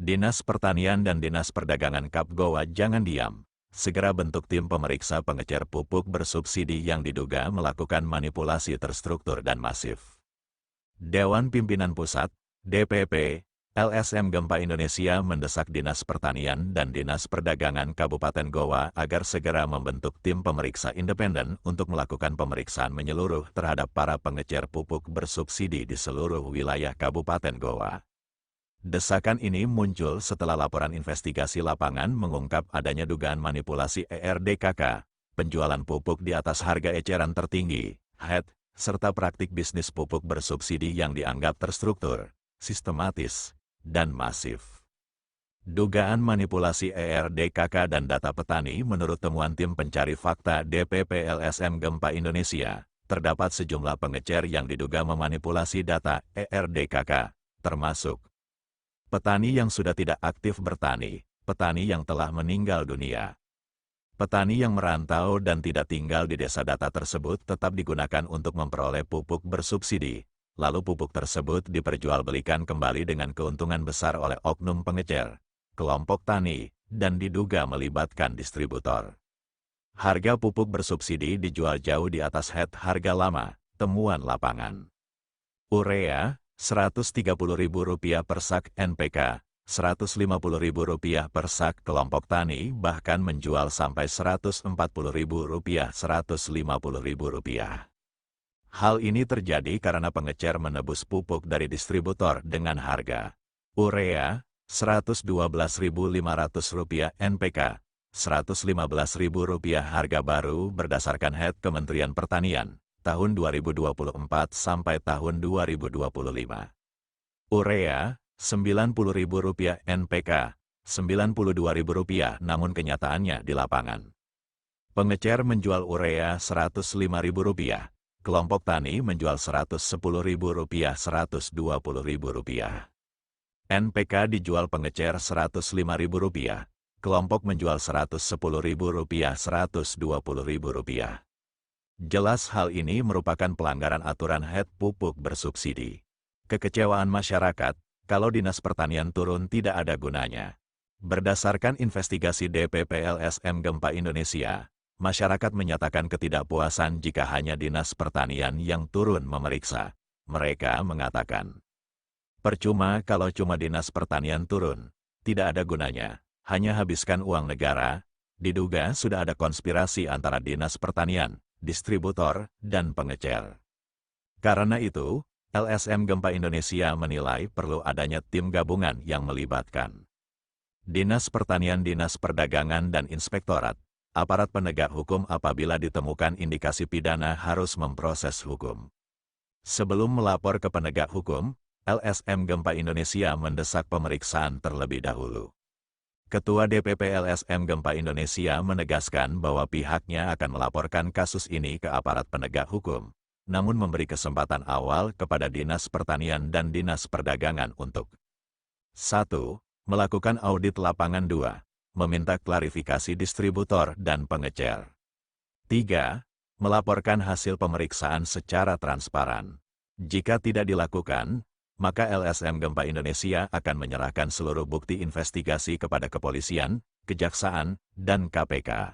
Dinas Pertanian dan Dinas Perdagangan Kap Goa jangan diam. Segera bentuk tim pemeriksa pengecer pupuk bersubsidi yang diduga melakukan manipulasi terstruktur dan masif. Dewan Pimpinan Pusat, DPP, LSM Gempa Indonesia mendesak Dinas Pertanian dan Dinas Perdagangan Kabupaten Goa agar segera membentuk tim pemeriksa independen untuk melakukan pemeriksaan menyeluruh terhadap para pengecer pupuk bersubsidi di seluruh wilayah Kabupaten Goa. Desakan ini muncul setelah laporan investigasi lapangan mengungkap adanya dugaan manipulasi ERDKK, penjualan pupuk di atas harga eceran tertinggi, HET, serta praktik bisnis pupuk bersubsidi yang dianggap terstruktur, sistematis, dan masif. Dugaan manipulasi ERDKK dan data petani menurut temuan tim pencari fakta DPP LSM Gempa Indonesia, terdapat sejumlah pengecer yang diduga memanipulasi data ERDKK, termasuk petani yang sudah tidak aktif bertani, petani yang telah meninggal dunia. Petani yang merantau dan tidak tinggal di desa data tersebut tetap digunakan untuk memperoleh pupuk bersubsidi, lalu pupuk tersebut diperjualbelikan kembali dengan keuntungan besar oleh oknum pengecer, kelompok tani, dan diduga melibatkan distributor. Harga pupuk bersubsidi dijual jauh di atas HET harga lama, temuan lapangan. Urea, Rp130.000 per sak NPK, Rp150.000 per sak kelompok tani bahkan menjual sampai Rp140.000, Rp150.000. Hal ini terjadi karena pengecer menebus pupuk dari distributor dengan harga urea Rp112.500 NPK, Rp115.000 harga baru berdasarkan HET Kementerian Pertanian tahun 2024 sampai tahun 2025. Urea, Rp90.000 NPK, Rp92.000 namun kenyataannya di lapangan. Pengecer menjual urea Rp105.000, kelompok tani menjual Rp110.000, Rp120.000. NPK dijual pengecer Rp105.000, kelompok menjual Rp110.000, Rp120.000. Jelas hal ini merupakan pelanggaran aturan HET pupuk bersubsidi. Kekecewaan masyarakat, kalau Dinas Pertanian turun tidak ada gunanya. Berdasarkan investigasi DPP LSM Gempa Indonesia, masyarakat menyatakan ketidakpuasan jika hanya Dinas Pertanian yang turun memeriksa. Mereka mengatakan, percuma kalau cuma Dinas Pertanian turun, tidak ada gunanya, hanya habiskan uang negara. Diduga sudah ada konspirasi antara Dinas Pertanian, distributor, dan pengecer. Karena itu, LSM Gempa Indonesia menilai perlu adanya tim gabungan yang melibatkan Dinas Pertanian, Dinas Perdagangan, dan Inspektorat. Aparat penegak hukum apabila ditemukan indikasi pidana harus memproses hukum. Sebelum melapor ke penegak hukum, LSM Gempa Indonesia mendesak pemeriksaan terlebih dahulu. Ketua DPP LSM Gempa Indonesia menegaskan bahwa pihaknya akan melaporkan kasus ini ke aparat penegak hukum, namun memberi kesempatan awal kepada Dinas Pertanian dan Dinas Perdagangan untuk 1. Melakukan audit lapangan. 2. Meminta klarifikasi distributor dan pengecer. 3. Melaporkan hasil pemeriksaan secara transparan. Jika tidak dilakukan, maka LSM Gempa Indonesia akan menyerahkan seluruh bukti investigasi kepada kepolisian, kejaksaan, dan KPK.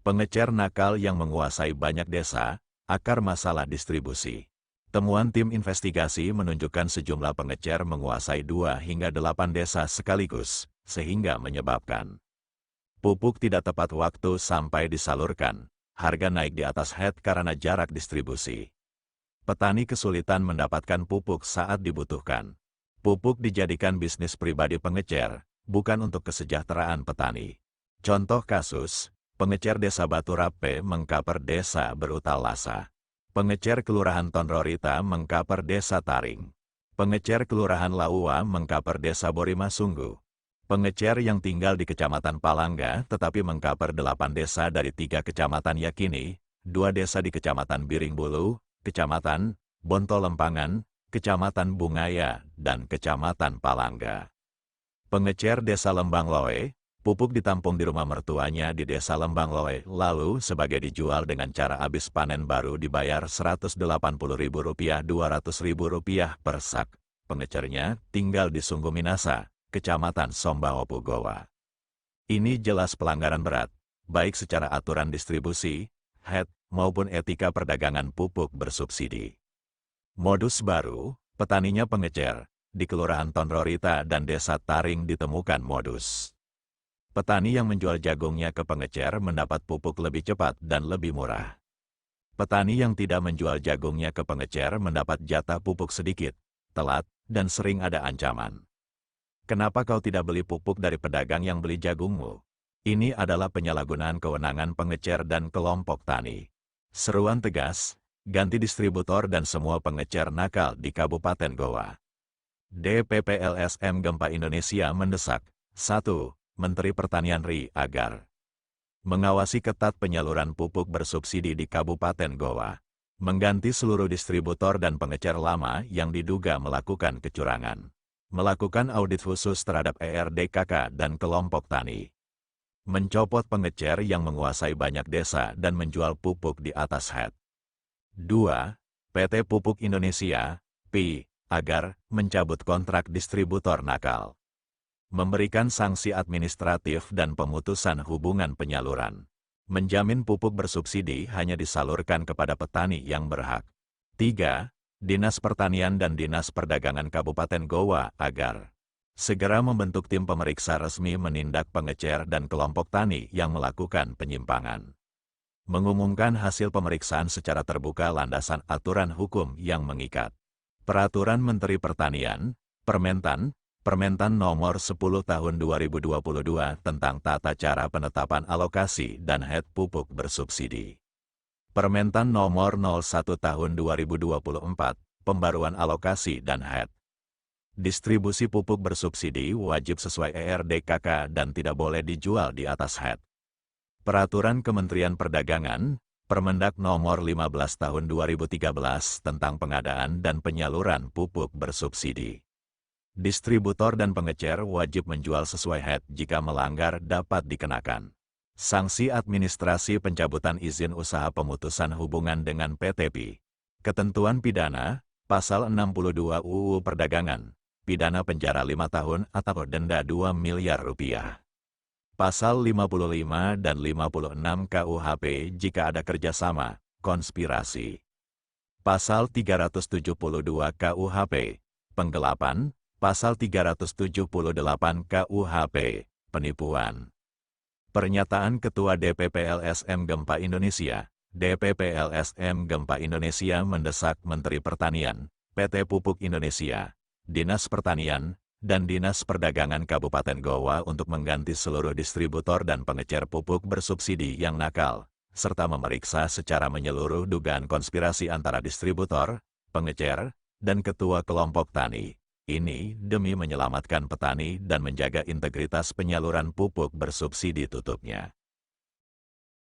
Pengecer nakal yang menguasai banyak desa, akar masalah distribusi. Temuan tim investigasi menunjukkan sejumlah pengecer menguasai 2 hingga 8 desa sekaligus, sehingga menyebabkan pupuk tidak tepat waktu sampai disalurkan, harga naik di atas HET karena jarak distribusi. Petani kesulitan mendapatkan pupuk saat dibutuhkan. Pupuk dijadikan bisnis pribadi pengecer, bukan untuk kesejahteraan petani. Contoh kasus, pengecer Desa Batu Rape mengkaper Desa Berutalasa. Pengecer Kelurahan Tonrorita mengkaper Desa Taring. Pengecer Kelurahan Laua mengkaper Desa Borimasunggu. Pengecer yang tinggal di Kecamatan Palangga tetapi mengkaper 8 desa dari 3 kecamatan Yakini, 2 desa di Kecamatan Biringbulu, Kecamatan Bontolempangan, Kecamatan Bungaya, dan Kecamatan Palangga. Pengecer Desa Lembang Loe, pupuk ditampung di rumah mertuanya di Desa Lembang Loe, lalu sebagai dijual dengan cara habis panen baru dibayar Rp180.000, Rp200.000 per sak. Pengecernya tinggal di Sungguh Minasa, Kecamatan Sombaopu, Goa. Ini jelas pelanggaran berat, baik secara aturan distribusi, HET, maupun etika perdagangan pupuk bersubsidi. Modus baru, petaninya pengecer, di Kelurahan Tonrorita dan Desa Taring ditemukan modus. Petani yang menjual jagungnya ke pengecer mendapat pupuk lebih cepat dan lebih murah. Petani yang tidak menjual jagungnya ke pengecer mendapat jatah pupuk sedikit, telat, dan sering ada ancaman. Kenapa kau tidak beli pupuk dari pedagang yang beli jagungmu? Ini adalah penyalahgunaan kewenangan pengecer dan kelompok tani. Seruan tegas, ganti distributor dan semua pengecer nakal di Kabupaten Goa. DPP LSM Gempa Indonesia mendesak, 1. Menteri Pertanian RI agar mengawasi ketat penyaluran pupuk bersubsidi di Kabupaten Goa, mengganti seluruh distributor dan pengecer lama yang diduga melakukan kecurangan, melakukan audit khusus terhadap ERDKK dan kelompok tani, mencopot pengecer yang menguasai banyak desa dan menjual pupuk di atas HET. 2. PT Pupuk Indonesia, PI, agar mencabut kontrak distributor nakal, memberikan sanksi administratif dan pemutusan hubungan penyaluran, menjamin pupuk bersubsidi hanya disalurkan kepada petani yang berhak. 3. Dinas Pertanian dan Dinas Perdagangan Kabupaten Goa agar segera membentuk tim pemeriksa resmi menindak pengecer dan kelompok tani yang melakukan penyimpangan. Mengumumkan hasil pemeriksaan secara terbuka landasan aturan hukum yang mengikat. Peraturan Menteri Pertanian, Permentan Nomor 10 Tahun 2022 tentang tata cara penetapan alokasi dan HET pupuk bersubsidi. Permentan Nomor 01 Tahun 2024, Pembaruan Alokasi dan HET. Distribusi pupuk bersubsidi wajib sesuai ERDKK dan tidak boleh dijual di atas HET. Peraturan Kementerian Perdagangan, Permendak Nomor 15 Tahun 2013 tentang pengadaan dan penyaluran pupuk bersubsidi. Distributor dan pengecer wajib menjual sesuai HET, jika melanggar dapat dikenakan sanksi administrasi pencabutan izin usaha pemutusan hubungan dengan PT PI. Ketentuan pidana, Pasal 62 UU Perdagangan, pidana penjara 5 tahun atau denda 2 miliar rupiah. Pasal 55 dan 56 KUHP jika ada kerjasama, konspirasi. Pasal 372 KUHP, penggelapan. Pasal 378 KUHP, penipuan. Pernyataan Ketua DPP LSM Gempa Indonesia. DPP LSM Gempa Indonesia mendesak Menteri Pertanian, PT Pupuk Indonesia, Dinas Pertanian, dan Dinas Perdagangan Kabupaten Goa untuk mengganti seluruh distributor dan pengecer pupuk bersubsidi yang nakal, serta memeriksa secara menyeluruh dugaan konspirasi antara distributor, pengecer, dan ketua kelompok tani. Ini demi menyelamatkan petani dan menjaga integritas penyaluran pupuk bersubsidi tutupnya.